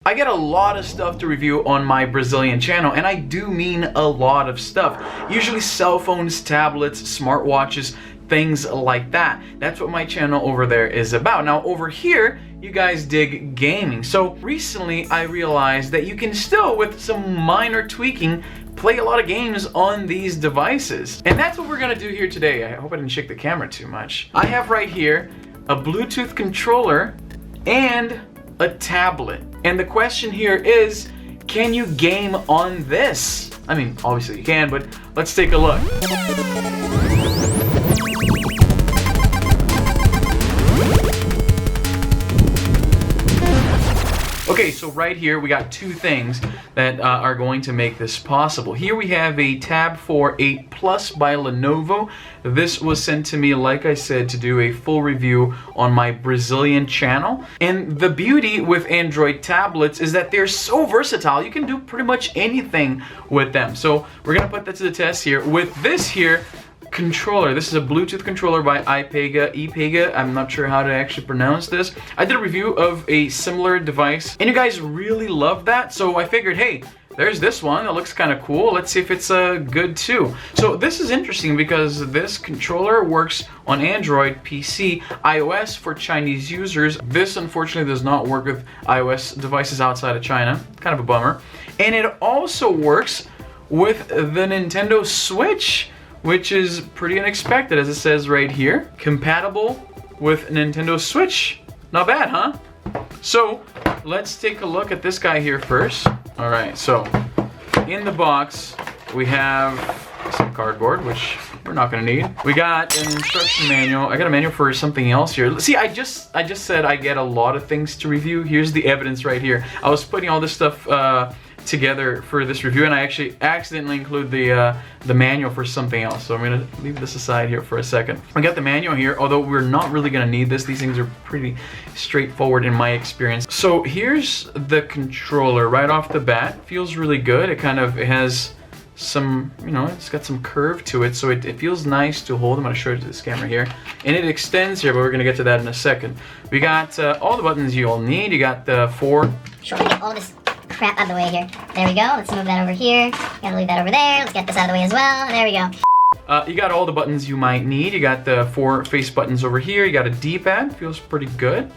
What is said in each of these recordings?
I get a lot of stuff to review on my Brazilian channel, and I do mean a lot of stuff. Usually cell phones, tablets, smartwatches, things like that. That's what my channel over there is about. Now over here, you guys dig gaming. So recently I realized that you can still, with some minor tweaking, play a lot of games on these devices. And that's what we're gonna do here today. I hope I didn't shake the camera too much. I have right here a Bluetooth controller and a tablet. And the question here is, can you game on this? I mean, obviously you can, but let's take a look. Okay, so right here we got two things that are going to make this possible. Here we have a Tab 4 8 Plus by Lenovo. This was sent to me, like I said, to do a full review on my Brazilian channel. And the beauty with Android tablets is that they're so versatile. You can do pretty much anything with them. So we're gonna put that to the test here. With this here, controller. This is a Bluetooth controller by Ipega. I'm not sure how to actually pronounce this. I did a review of a similar device and you guys really love that, so I figured, hey, there's this one that looks kind of cool. Let's see if it's good too. So this is interesting because this controller works on Android, PC, iOS for Chinese users. This unfortunately does not work with iOS devices outside of China. Kind of a bummer. And it also works with the Nintendo Switch, which is pretty unexpected, as it says right here. Compatible with Nintendo Switch. Not bad, huh? So let's take a look at this guy here first. All right, so in the box we have some cardboard, which we're not gonna need. We got an instruction manual. I got a manual for something else here. See, I just said I get a lot of things to review. Here's the evidence right here. I was putting all this stuff together for this review, and I actually accidentally include the manual for something else. So I'm gonna leave this aside here for a second. I got the manual here, although we're not really gonna need this. These things are pretty straightforward in my experience. So here's the controller right off the bat. Feels really good. It has some, you know, it's got some curve to it, so it feels nice to hold. I'm gonna show it to this camera here. And it extends here, but we're gonna get to that in a second. We got all the buttons you'll need. You got the four. Sure, we get all this crap out of the way here. There we go. Let's move that over here. Gotta leave that over there. Let's get this out of the way as well. There we go. You got all the buttons you might need. You got the 4 face buttons over here. You got a D-pad. Feels pretty good.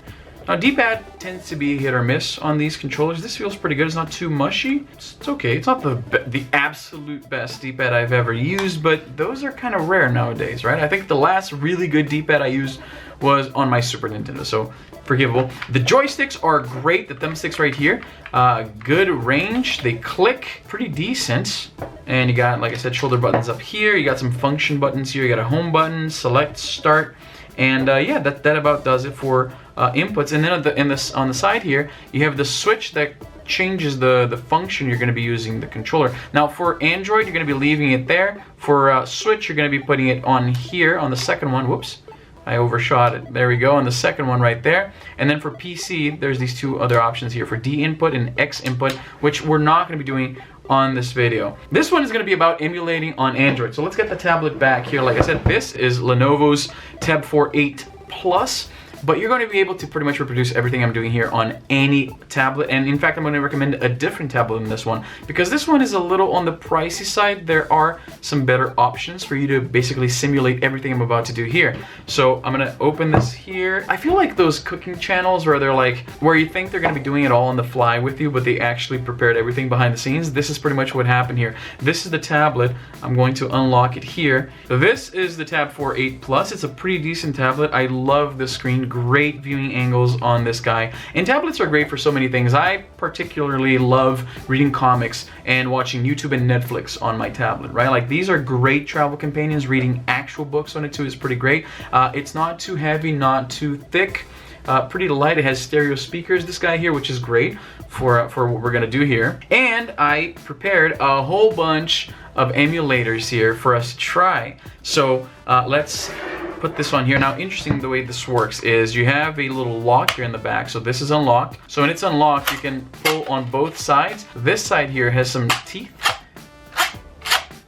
Now, D-pad tends to be hit or miss on these controllers. This feels pretty good. It's not too mushy. It's okay. It's not the absolute best D-pad I've ever used, but those are kind of rare nowadays, right? I think the last really good D-pad I used was on my Super Nintendo, so forgivable. The joysticks are great. The thumbsticks right here, good range. They click pretty decent. And you got, like I said, shoulder buttons up here. You got some function buttons here. You got a home button, select, start. And yeah, that about does it for inputs. And then on the side here, you have the switch that changes the function you're going to be using the controller. Now for Android, you're going to be leaving it there. For Switch, you're going to be putting it on here on the second one. Whoops, I overshot it. There we go, on the second one right there. And then for PC, there's these two other options here for D input and X input, which we're not going to be doing on this video. This one is going to be about emulating on Android. So let's get the tablet back here. Like I said, this is Lenovo's Tab 4 8 Plus. But you're going to be able to pretty much reproduce everything I'm doing here on any tablet. And in fact, I'm going to recommend a different tablet than this one, because this one is a little on the pricey side. There are some better options for you to basically simulate everything I'm about to do here. So I'm going to open this here. I feel like those cooking channels where they're like, where you think they're going to be doing it all on the fly with you, but they actually prepared everything behind the scenes. This is pretty much what happened here. This is the tablet. I'm going to unlock it here. This is the Tab 4 8 Plus. It's a pretty decent tablet. I love the screen. Great viewing angles on this guy. And tablets are great for so many things. I particularly love reading comics and watching YouTube and Netflix on my tablet, right? Like, these are great travel companions. Reading actual books on it too is pretty great. It's not too heavy, not too thick. Pretty light. It has stereo speakers, this guy here, which is great for what we're gonna do here. And I prepared a whole bunch of emulators here for us to try. So let's put this on here. Now, interesting, the way this works is you have a little lock here in the back. So this is unlocked. So when it's unlocked, you can pull on both sides. This side here has some teeth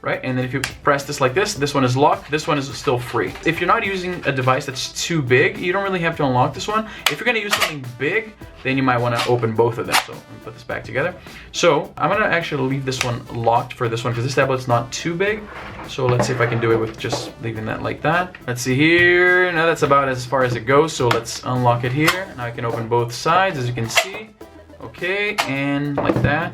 right? And then if you press this like this one is locked, this one is still free. If you're not using a device that's too big, you don't really have to unlock this one. If you're gonna use something big, then you might wanna open both of them. So let me put this back together. So I'm gonna actually leave this one locked for this one because this tablet's not too big. So let's see if I can do it with just leaving that like that. Let's see here, now that's about as far as it goes. So let's unlock it here. Now I can open both sides, as you can see. Okay, and like that.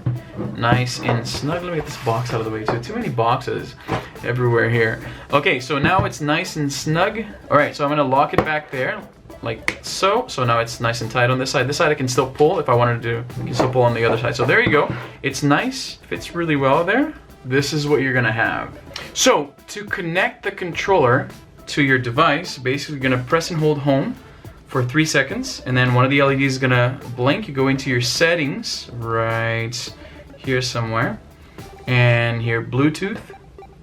Nice and snug. Let me get this box out of the way too. Too many boxes everywhere here. Okay, so now it's nice and snug. All right, so I'm gonna lock it back there like so. So now it's nice and tight on this side. This side I can still pull if I wanted to. I can still pull on the other side. So there you go. It's nice, fits really well there. This is what you're gonna have. So to connect the controller to your device, basically you're gonna press and hold home for 3 seconds, and then one of the LEDs is gonna blink. You go into your settings right here somewhere, and here Bluetooth,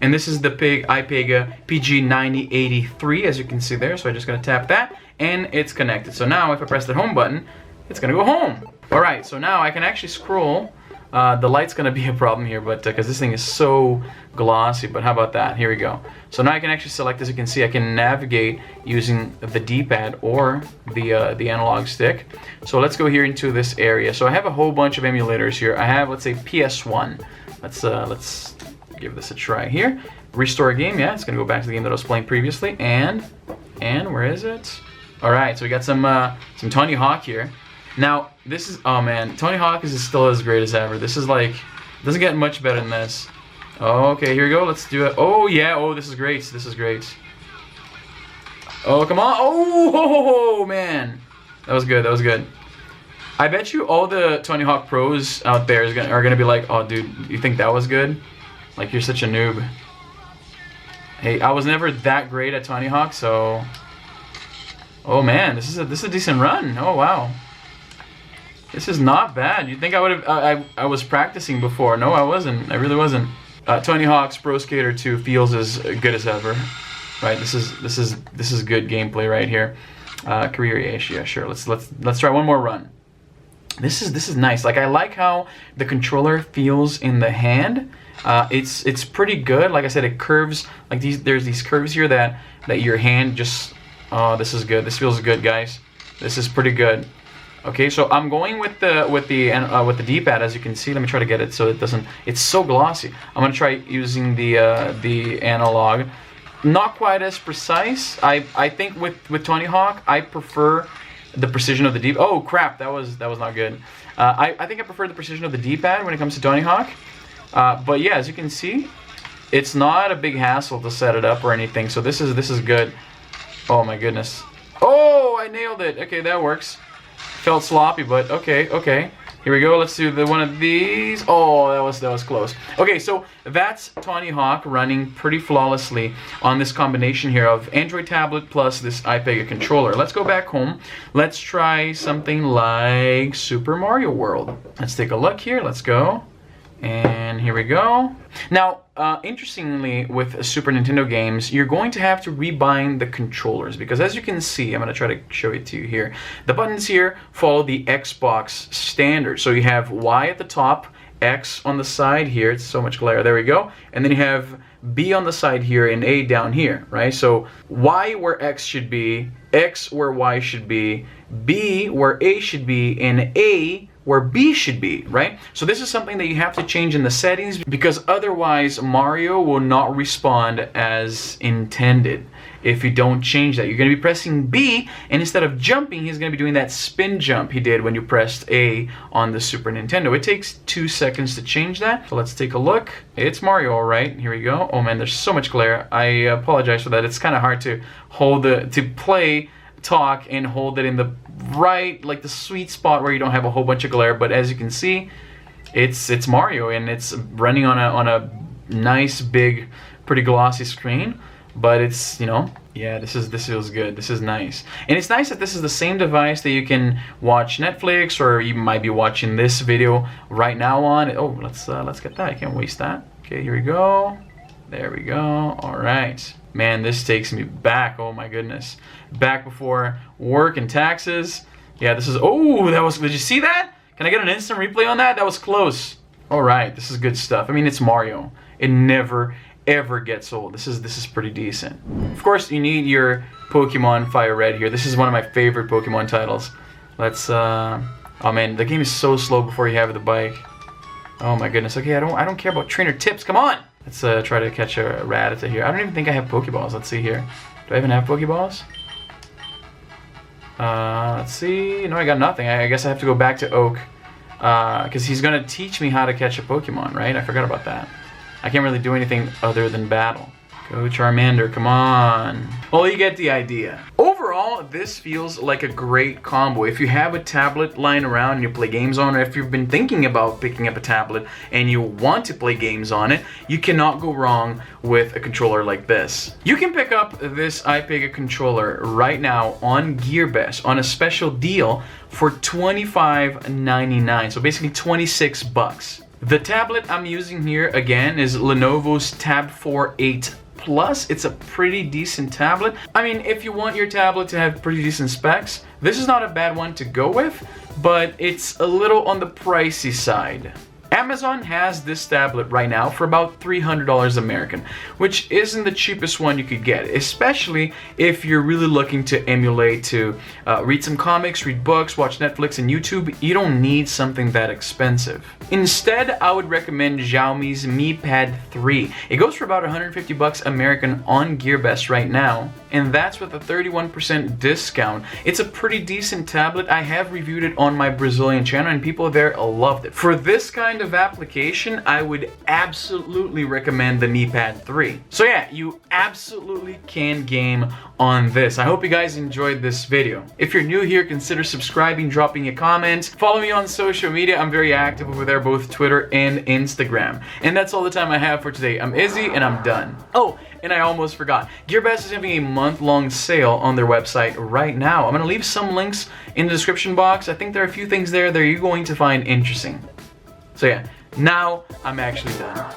and this is the Ipega PG9083, as you can see there. So I'm just gonna tap that, and it's connected. So now if I press the home button, it's gonna go home. All right, so now I can actually scroll. The light's gonna be a problem here, but because this thing is so glossy, but how about that? Here we go. So now I can actually select, as you can see, I can navigate using the D-pad or the analog stick. So let's go here into this area. So I have a whole bunch of emulators here. I have, let's say, PS1. Let's give this a try here. Restore game, yeah, it's gonna go back to the game that I was playing previously. And where is it? All right, so we got some Tony Hawk here. Now, this is, oh man, Tony Hawk is still as great as ever. This is like, doesn't get much better than this. Okay, here we go, let's do it. Oh yeah, oh, this is great, this is great. Oh, come on, oh, man. That was good, that was good. I bet you all the Tony Hawk pros out there are gonna be like, oh dude, you think that was good? Like, you're such a noob. Hey, I was never that great at Tony Hawk, so. Oh man, this is a decent run, oh wow. This is not bad. You'd think I would have. I was practicing before. No, I wasn't. I really wasn't. Tony Hawk's Pro Skater 2 feels as good as ever. Right. This is good gameplay right here. Career-ish. Yeah, sure. Let's try one more run. This is nice. Like, I like how the controller feels in the hand. It's pretty good. Like I said, it curves. Like there's these curves here that your hand just. Oh, this is good. This feels good, guys. This is pretty good. Okay, so I'm going with the D-pad, as you can see. Let me try to get it so it doesn't. It's so glossy. I'm gonna try using the analog. Not quite as precise. I think with Tony Hawk, I prefer the precision of the D. Oh crap, that was not good. I think I prefer the precision of the D-pad when it comes to Tony Hawk. But yeah, as you can see, it's not a big hassle to set it up or anything. So this is good. Oh my goodness. Oh, I nailed it. Okay, that works. Felt sloppy, but okay. Here we go. Let's do one of these. Oh, that was close. Okay, so that's Tony Hawk running pretty flawlessly on this combination here of Android tablet plus this Ipega controller. Let's go back home. Let's try something like Super Mario World. Let's take a look here. Let's go. And here we go. Now, interestingly, with Super Nintendo games, you're going to have to rebind the controllers because, as you can see, I'm going to try to show it to you here. The buttons here follow the Xbox standard. So you have Y at the top, X on the side here. It's so much glare. There we go. And then you have B on the side here and A down here, right? So Y where X should be, X where Y should be, B where A should be, and A where B should be, right? So this is something that you have to change in the settings because otherwise Mario will not respond as intended if you don't change that. You're going to be pressing B, and instead of jumping, he's going to be doing that spin jump he did when you pressed A on the Super Nintendo. It takes 2 seconds to change that. So let's take a look. It's Mario, all right. Here we go. Oh man, there's so much glare. I apologize for that. It's kind of hard to play, talk, and hold it in the right, like the sweet spot where you don't have a whole bunch of glare. But as you can see, it's Mario, and it's running on a nice big, pretty glossy screen. But it's, you know, yeah, this feels good. This is nice, and it's nice that this is the same device that you can watch Netflix, or you might be watching this video right now on. Oh, let's get that. I can't waste that. Okay, here we go. There we go. All right. Man, this takes me back. Oh my goodness. Back before work and taxes. Yeah, this is, oh, did you see that? Can I get an instant replay on that? That was close. All right, this is good stuff. I mean, it's Mario. It never, ever gets old. This is pretty decent. Of course, you need your Pokemon Fire Red here. This is one of my favorite Pokemon titles. Let's oh man, the game is so slow before you have the bike. Oh my goodness. Okay, I don't care about trainer tips. Come on. Let's try to catch a Rattata here. I don't even think I have Pokeballs. Let's see here. Do I even have Pokeballs? Let's see. No, I got nothing. I guess I have to go back to Oak. Because he's going to teach me how to catch a Pokemon, right? I forgot about that. I can't really do anything other than battle. Go Charmander, come on. Well, you get the idea. Overall, this feels like a great combo. If you have a tablet lying around and you play games on it, or if you've been thinking about picking up a tablet and you want to play games on it, you cannot go wrong with a controller like this. You can pick up this Ipega controller right now on GearBest on a special deal for $25.99. So basically 26 bucks. The tablet I'm using here again is Lenovo's Tab 4 8 Plus. It's a pretty decent tablet. I mean, if you want your tablet to have pretty decent specs, this is not a bad one to go with, but it's a little on the pricey side. Amazon has this tablet right now for about $300 American, which isn't the cheapest one you could get, especially if you're really looking to emulate, to read some comics, read books, watch Netflix and YouTube. You don't need something that expensive. Instead, I would recommend Xiaomi's Mi Pad 3. It goes for about 150 bucks American on GearBest right now, and that's with a 31% discount. It's a pretty decent tablet. I have reviewed it on my Brazilian channel and people there loved it. For this kind of application, I would absolutely recommend the Mi Pad 3. So yeah, you absolutely can game on this. I hope you guys enjoyed this video. If you're new here, consider subscribing, dropping a comment. Follow me on social media. I'm very active over there, both Twitter and Instagram. And that's all the time I have for today. I'm Izzy and I'm done. Oh, and I almost forgot. GearBest is having a month-long sale on their website right now. I'm going to leave some links in the description box. I think there are a few things there that you're going to find interesting. So yeah, now I'm actually done.